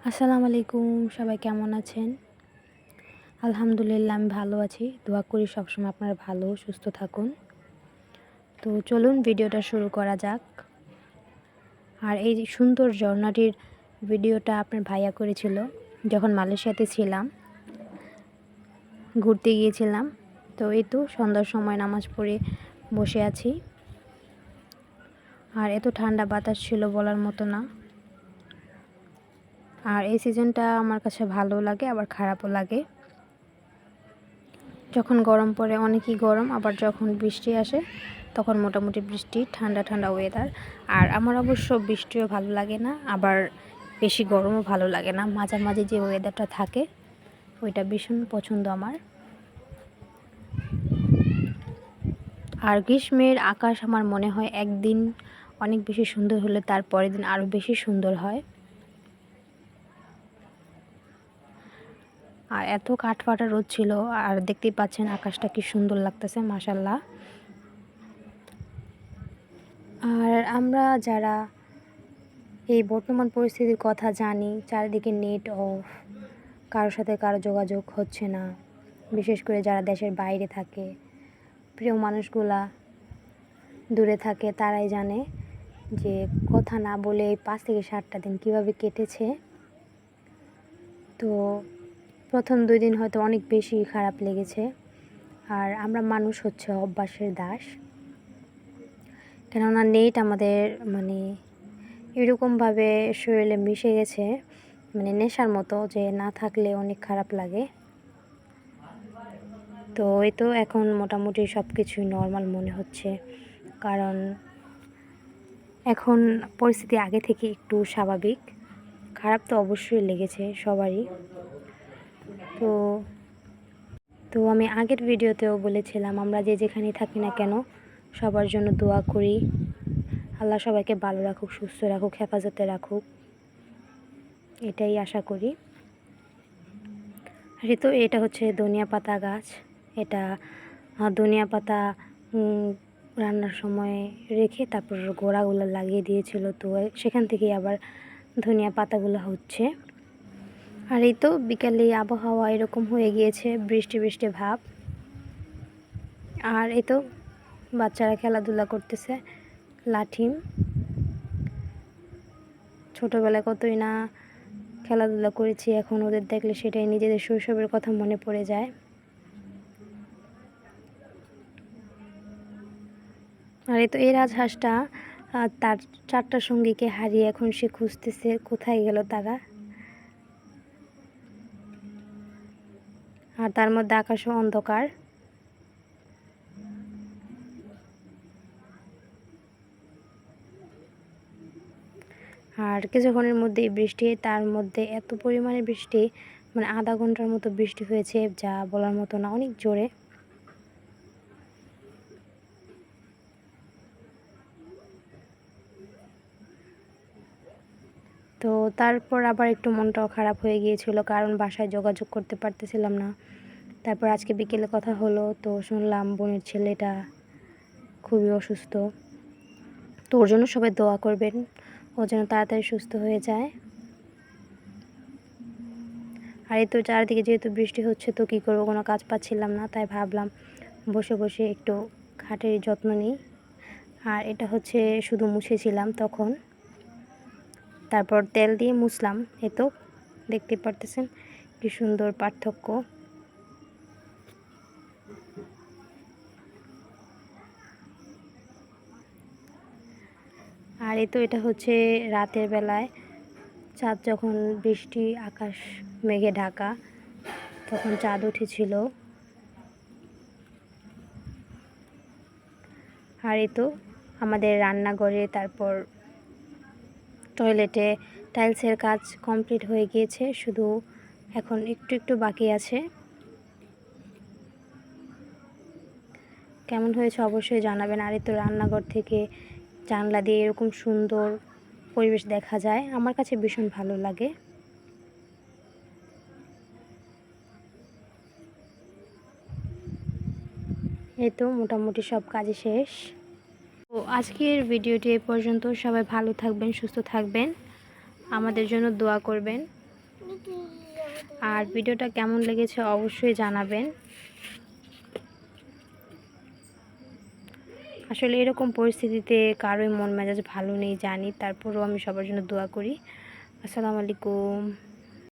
আসসালামু আলাইকুম, সবাই কেমন আছেন? আলহামদুলিল্লাহ আমি ভালো আছি। দোয়া করি সবসময় আপনারা ভালো সুস্থ থাকুন। তো চলুন ভিডিওটা শুরু করা যাক। আর এই যে সুন্দর ঝরনাটির ভিডিওটা আপনার ভাইয়া করেছিল যখন মালয়েশিয়াতে ছিলাম, ঘুরতে গিয়েছিলাম। তো এই তো সন্ধ্যার সময় নামাজ পড়ে বসে আছি। আর এত ঠান্ডা বাতাস ছিল বলার মতো না। আর এই সিজনটা আমার কাছে ভালো লাগে আবার খারাপও লাগে। যখন গরম পড়ে অনেকই গরম, আবার যখন বৃষ্টি আসে তখন মোটামুটি বৃষ্টি, ঠান্ডা ঠান্ডা ওয়েদার। আর আমার অবশ্য বৃষ্টিও ভালো লাগে না, আবার বেশি গরমও ভালো লাগে না। মাঝামাঝি যে ওয়েদারটা থাকে ওইটা ভীষণ পছন্দ আমার। আর গ্রীষ্মের আকাশ আমার মনে হয় একদিন অনেক বেশি সুন্দর হলে তার পরের দিন আরও বেশি সুন্দর হয়। আর এত কাঠফাটা রোদ ছিল, আর দেখতেই পাচ্ছেন আকাশটা কি সুন্দর লাগতেছে মাশাল্লাহ। আর আমরা যারা এই বর্তমান পরিস্থিতির কথা জানি, চারিদিকে নেট অফ, কারোর সাথে কারো যোগাযোগ হচ্ছে না, বিশেষ করে যারা দেশের বাইরে থাকে, প্রিয় মানুষগুলা দূরে থাকে, তারাই জানে যে কথা না বলে এই 5 থেকে 7টা দিন কীভাবে কেটেছে। তো প্রথম 2 দিন হয়তো অনেক বেশি খারাপ লেগেছে। আর আমরা মানুষ হচ্ছে অভ্যাসের দাস, কেননা নেট আমাদের মানে এরকমভাবে শরীরে মিশে গেছে, মানে নেশার মতো, যে না থাকলে অনেক খারাপ লাগে। তো এই তো এখন মোটামুটি সব কিছুই নর্মাল মনে হচ্ছে, কারণ এখন পরিস্থিতি আগে থেকে একটু স্বাভাবিক। খারাপ তো অবশ্যই লেগেছে সবারই। তো তো আমি আগের ভিডিওতেও বলেছিলাম আমরা যে যেখানেই থাকি না কেন সবার জন্য দোয়া করি, আল্লাহ সবাইকে ভালো রাখুক, সুস্থ রাখুক, হেফাজতে রাখুক, এটাই আশা করি। আর তো এটা হচ্ছে ধনিয়া পাতা গাছ। এটা ধনিয়া পাতা রান্নার সময় রেখে তারপর গোড়াগুলো লাগিয়ে দিয়েছিল, তো সেখান থেকেই আবার ধনিয়া পাতাগুলো হচ্ছে। আর এই তো বিকালে আবহাওয়া এরকম হয়ে গিয়েছে, বৃষ্টি বৃষ্টি ভাব। আর এই তো বাচ্চারা খেলাধুলা করতেছে লাঠিম। ছোটোবেলায় কতই না খেলাধুলা করেছি, এখন ওদের দেখলে সেটাই নিজেদের শৈশবের কথা মনে পড়ে যায়। আর এই তো এই রাজহাঁসটা তার 4টা সঙ্গীকে হারিয়ে এখন সে খুঁজতেছে কোথায় গেল তারা। আর তার মধ্যে আকাশও অন্ধকার। আর কিছুক্ষণের মধ্যেই বৃষ্টি, তার মধ্যে এত পরিমাণে বৃষ্টি, মানে আধা ঘন্টার মতো বৃষ্টি হয়েছে, যা বলার মতো না, অনেক জোরে। তো তারপর আবার একটু মনটাও খারাপ হয়ে গিয়েছিল, কারণ বাসায় যোগাযোগ করতে পারতেছিলাম না। তারপর আজকে বিকেলে কথা হলো, তো শুনলাম বোনের ছেলেটা খুবই অসুস্থ। তো ওর জন্য সবাই দোয়া করবেন, ও যেন তাড়াতাড়ি সুস্থ হয়ে যায়। আর এই তো চারিদিকে যেহেতু বৃষ্টি হচ্ছে, তো কী করবো, কোনো কাজ পাচ্ছিলাম না, তাই ভাবলাম বসে বসে একটু খাটের যত্ন নিই। আর এটা হচ্ছে শুধু মুছেছিলাম তখন, তারপর তেল দিয়ে মুছলাম। এ তো দেখতে পারতেছেন কি সুন্দর পার্থক্য। আর এই তো এটা হচ্ছে রাতের বেলায়, চাঁদ যখন, বৃষ্টি, আকাশ মেঘে ঢাকা, তখন চাঁদ উঠেছিল। আর এই তো আমাদের রান্নাঘরে, তারপর টয়লেটে টাইলসের কাজ কমপ্লিট হয়ে গিয়েছে, শুধু এখন একটু একটু বাকি আছে। কেমন হয়েছে অবশ্যই জানাবেন। আর এই তো রান্নাঘর থেকে জানলা দিয়ে এরকম সুন্দর পরিবেশ দেখা যায়, আমার কাছে ভীষণ ভালো লাগে। এই তো মোটামুটি সব কাজই শেষ। তো আজকের ভিডিওটি এ পর্যন্ত। সবাই ভালো থাকবেন, সুস্থ থাকবেন, আমাদের জন্য দোয়া করবেন। আর ভিডিওটা কেমন লেগেছে অবশ্যই জানাবেন। আসলে এরকম পরিস্থিতিতে কারোই মন মেজাজ ভালো নেই জানি, তারপরেও আমি সবার জন্য দোয়া করি। আসসালামু আলাইকুম।